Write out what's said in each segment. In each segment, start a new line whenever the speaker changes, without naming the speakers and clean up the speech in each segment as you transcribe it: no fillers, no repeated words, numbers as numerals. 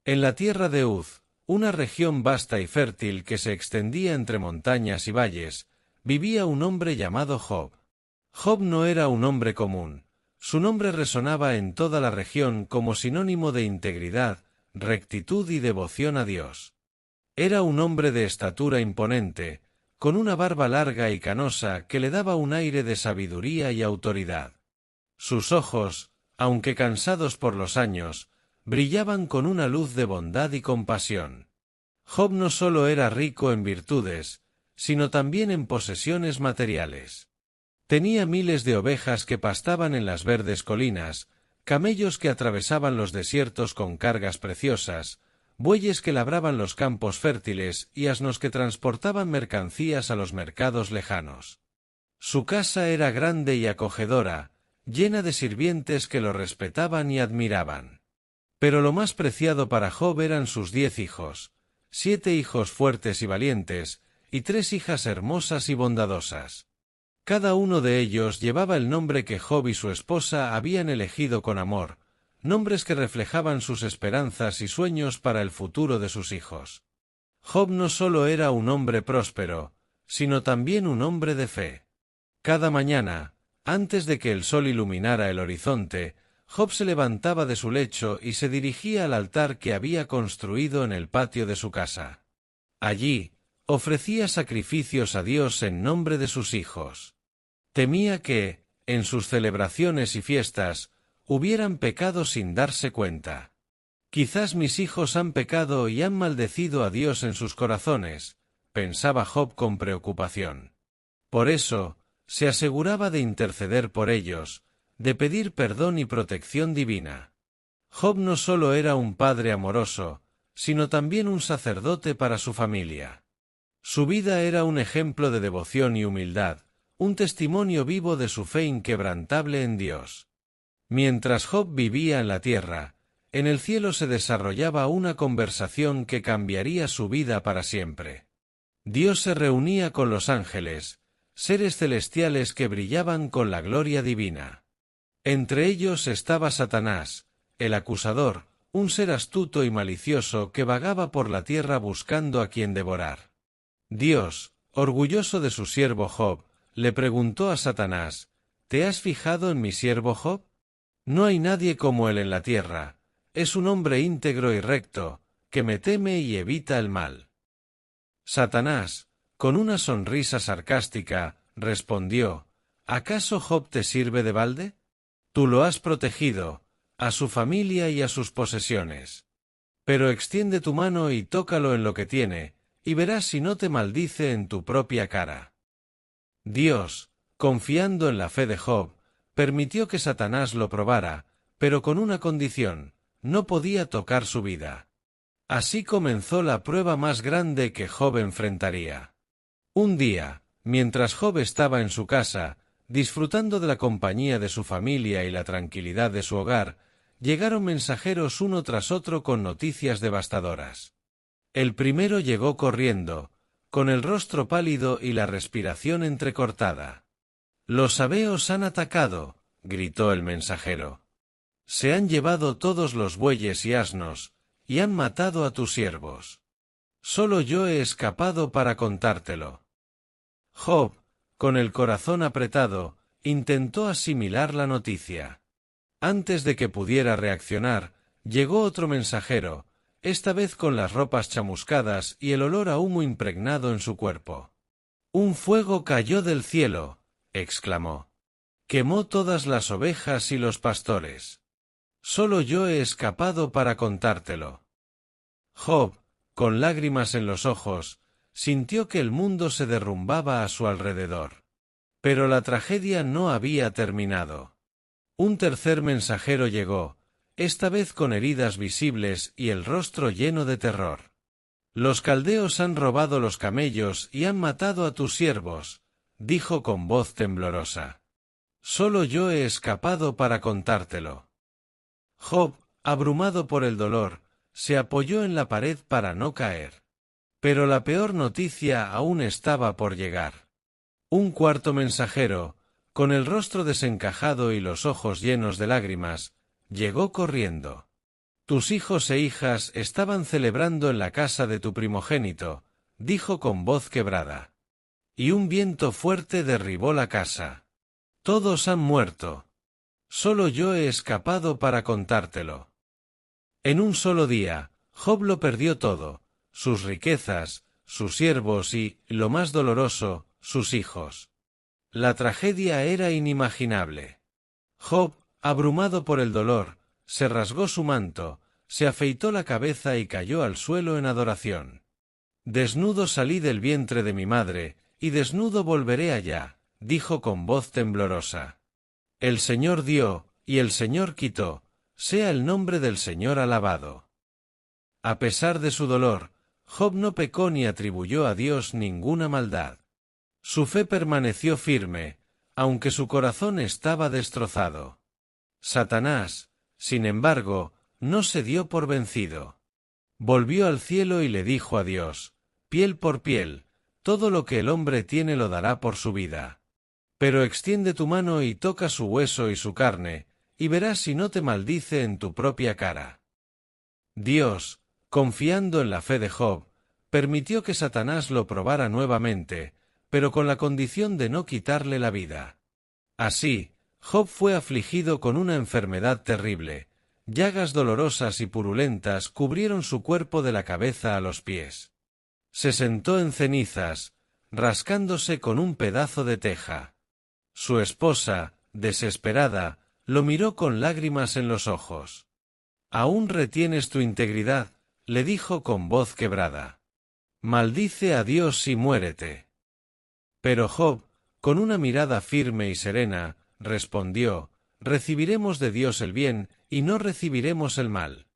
En la tierra de Uz, una región vasta y fértil que se extendía entre montañas y valles, vivía un hombre llamado Job. Job no era un hombre común. Su nombre resonaba en toda la región como sinónimo de integridad, rectitud y devoción a Dios. Era un hombre de estatura imponente, con una barba larga y canosa que le daba un aire de sabiduría y autoridad. Sus ojos, aunque cansados por los años, brillaban con una luz de bondad y compasión. Job no solo era rico en virtudes, sino también en posesiones materiales. Tenía miles de ovejas que pastaban en las verdes colinas, camellos que atravesaban los desiertos con cargas preciosas, bueyes que labraban los campos fértiles y asnos que transportaban mercancías a los mercados lejanos. Su casa era grande y acogedora, llena de sirvientes que lo respetaban y admiraban. Pero lo más preciado para Job eran sus 10 hijos, 7 hijos fuertes y valientes, y 3 hijas hermosas y bondadosas. Cada uno de ellos llevaba el nombre que Job y su esposa habían elegido con amor, nombres que reflejaban sus esperanzas y sueños para el futuro de sus hijos. Job no solo era un hombre próspero, sino también un hombre de fe. Cada mañana, antes de que el sol iluminara el horizonte, Job se levantaba de su lecho y se dirigía al altar que había construido en el patio de su casa. Allí, ofrecía sacrificios a Dios en nombre de sus hijos. Temía que, en sus celebraciones y fiestas, hubieran pecado sin darse cuenta. Quizás mis hijos han pecado y han maldecido a Dios en sus corazones, pensaba Job con preocupación. Por eso, se aseguraba de interceder por ellos, de pedir perdón y protección divina. Job no solo era un padre amoroso, sino también un sacerdote para su familia. Su vida era un ejemplo de devoción y humildad, un testimonio vivo de su fe inquebrantable en Dios. Mientras Job vivía en la tierra, en el cielo se desarrollaba una conversación que cambiaría su vida para siempre. Dios se reunía con los ángeles, seres celestiales que brillaban con la gloria divina. Entre ellos estaba Satanás, el acusador, un ser astuto y malicioso que vagaba por la tierra buscando a quien devorar. Dios, orgulloso de su siervo Job, le preguntó a Satanás: ¿Te has fijado en mi siervo Job? No hay nadie como él en la tierra, es un hombre íntegro y recto, que me teme y evita el mal. Satanás, con una sonrisa sarcástica, respondió: ¿Acaso Job te sirve de balde? Tú lo has protegido, a su familia y a sus posesiones. Pero extiende tu mano y tócalo en lo que tiene, y verás si no te maldice en tu propia cara. Dios, confiando en la fe de Job, permitió que Satanás lo probara, pero con una condición: no podía tocar su vida. Así comenzó la prueba más grande que Job enfrentaría. Un día, mientras Job estaba en su casa, disfrutando de la compañía de su familia y la tranquilidad de su hogar, llegaron mensajeros uno tras otro con noticias devastadoras. El primero llegó corriendo, con el rostro pálido y la respiración entrecortada. «Los sabeos han atacado», gritó el mensajero. «Se han llevado todos los bueyes y asnos, y han matado a tus siervos. Solo yo he escapado para contártelo». Job, con el corazón apretado, intentó asimilar la noticia. Antes de que pudiera reaccionar, llegó otro mensajero, esta vez con las ropas chamuscadas y el olor a humo impregnado en su cuerpo. «Un fuego cayó del cielo», exclamó. «Quemó todas las ovejas y los pastores. Solo yo he escapado para contártelo». Job, con lágrimas en los ojos, sintió que el mundo se derrumbaba a su alrededor. Pero la tragedia no había terminado. Un tercer mensajero llegó, esta vez con heridas visibles y el rostro lleno de terror. «Los caldeos han robado los camellos y han matado a tus siervos», dijo con voz temblorosa. «Solo yo he escapado para contártelo». Job, abrumado por el dolor, se apoyó en la pared para no caer. Pero la peor noticia aún estaba por llegar. Un cuarto mensajero, con el rostro desencajado y los ojos llenos de lágrimas, llegó corriendo. Tus hijos e hijas estaban celebrando en la casa de tu primogénito, dijo con voz quebrada. Y un viento fuerte derribó la casa. Todos han muerto. Solo yo he escapado para contártelo. En un solo día, Job lo perdió todo, sus riquezas, sus siervos y, lo más doloroso, sus hijos. La tragedia era inimaginable. Job, abrumado por el dolor, se rasgó su manto, se afeitó la cabeza y cayó al suelo en adoración. Desnudo salí del vientre de mi madre, y desnudo volveré allá, dijo con voz temblorosa. El Señor dio, y el Señor quitó, sea el nombre del Señor alabado. A pesar de su dolor, Job no pecó ni atribuyó a Dios ninguna maldad. Su fe permaneció firme, aunque su corazón estaba destrozado. Satanás, sin embargo, no se dio por vencido. Volvió al cielo y le dijo a Dios, piel por piel, todo lo que el hombre tiene lo dará por su vida. Pero extiende tu mano y toca su hueso y su carne, y verás si no te maldice en tu propia cara. Dios, confiando en la fe de Job, permitió que Satanás lo probara nuevamente, pero con la condición de no quitarle la vida. Así, Job fue afligido con una enfermedad terrible. Llagas dolorosas y purulentas cubrieron su cuerpo de la cabeza a los pies. Se sentó en cenizas, rascándose con un pedazo de teja. Su esposa, desesperada, lo miró con lágrimas en los ojos. «¿Aún retienes tu integridad?», le dijo con voz quebrada. «Maldice a Dios y muérete». Pero Job, con una mirada firme y serena, respondió, «Recibiremos de Dios el bien, y no recibiremos el mal».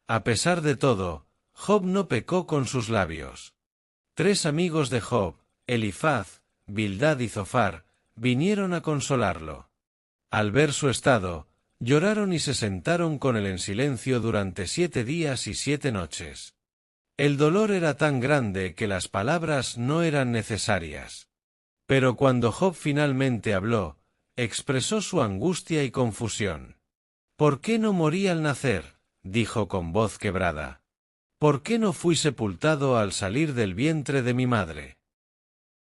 A pesar de todo, Job no pecó con sus labios. 3 amigos de Job, Elifaz, Bildad y Zofar, vinieron a consolarlo. Al ver su estado, lloraron y se sentaron con él en silencio durante 7 días y 7 noches. El dolor era tan grande que las palabras no eran necesarias. Pero cuando Job finalmente habló, expresó su angustia y confusión. «¿Por qué no morí al nacer?», dijo con voz quebrada. «¿Por qué no fui sepultado al salir del vientre de mi madre?».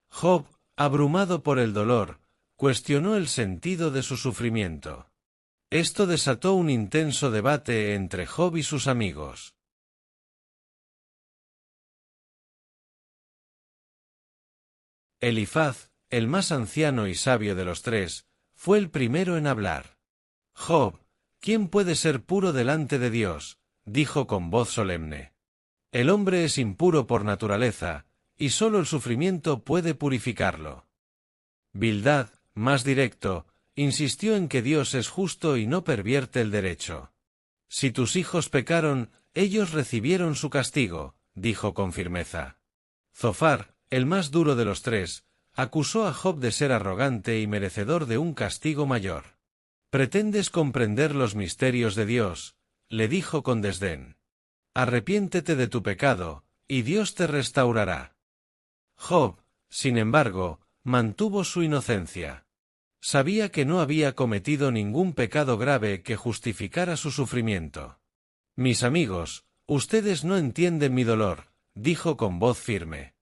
Job, abrumado por el dolor, cuestionó el sentido de su sufrimiento. Esto desató un intenso debate entre Job y sus amigos. Elifaz, el más anciano y sabio de los 3, fue el primero en hablar. «Job, ¿quién puede ser puro delante de Dios?», dijo con voz solemne. «El hombre es impuro por naturaleza, y sólo el sufrimiento puede purificarlo». Bildad, más directo, insistió en que Dios es justo y no pervierte el derecho. «Si tus hijos pecaron, ellos recibieron su castigo», dijo con firmeza. Zofar, el más duro de los 3, acusó a Job de ser arrogante y merecedor de un castigo mayor. «¿Pretendes comprender los misterios de Dios?», le dijo con desdén. «Arrepiéntete de tu pecado, y Dios te restaurará». Job, sin embargo, mantuvo su inocencia. Sabía que no había cometido ningún pecado grave que justificara su sufrimiento. «Mis amigos, ustedes no entienden mi dolor», dijo con voz firme.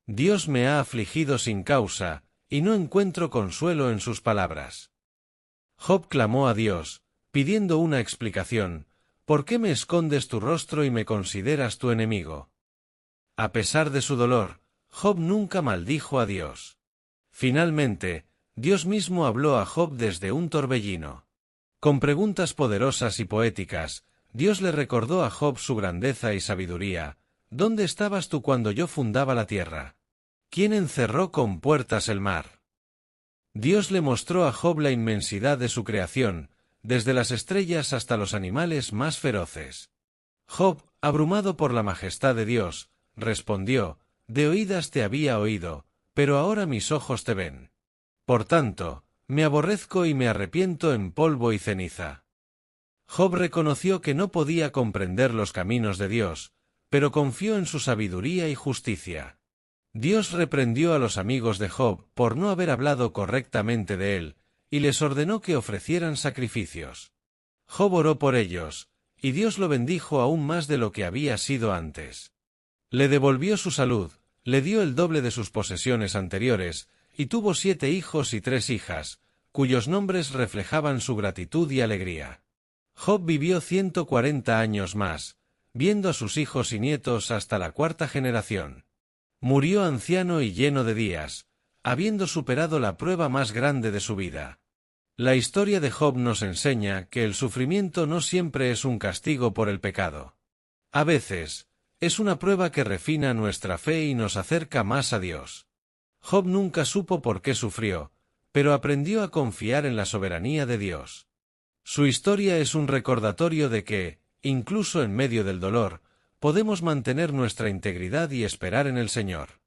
«Dios me ha afligido sin causa, y no encuentro consuelo en sus palabras». Job clamó a Dios, pidiendo una explicación. «¿Por qué me escondes tu rostro y me consideras tu enemigo?». A pesar de su dolor, Job nunca maldijo a Dios. Finalmente, Dios mismo habló a Job desde un torbellino. Con preguntas poderosas y poéticas, Dios le recordó a Job su grandeza y sabiduría. «¿Dónde estabas tú cuando yo fundaba la tierra? ¿Quién encerró con puertas el mar?». Dios le mostró a Job la inmensidad de su creación, desde las estrellas hasta los animales más feroces. Job, abrumado por la majestad de Dios, respondió: «De oídas te había oído, pero ahora mis ojos te ven. Por tanto, me aborrezco y me arrepiento en polvo y ceniza». Job reconoció que no podía comprender los caminos de Dios, pero confió en su sabiduría y justicia. Dios reprendió a los amigos de Job por no haber hablado correctamente de él, y les ordenó que ofrecieran sacrificios. Job oró por ellos, y Dios lo bendijo aún más de lo que había sido antes. Le devolvió su salud, le dio el doble de sus posesiones anteriores, y tuvo 7 hijos y 3 hijas, cuyos nombres reflejaban su gratitud y alegría. Job vivió 140 años más, viendo a sus hijos y nietos hasta la 4ª generación. Murió anciano y lleno de días, habiendo superado la prueba más grande de su vida. La historia de Job nos enseña que el sufrimiento no siempre es un castigo por el pecado. A veces, es una prueba que refina nuestra fe y nos acerca más a Dios. Job nunca supo por qué sufrió, pero aprendió a confiar en la soberanía de Dios. Su historia es un recordatorio de que, incluso en medio del dolor, podemos mantener nuestra integridad y esperar en el Señor.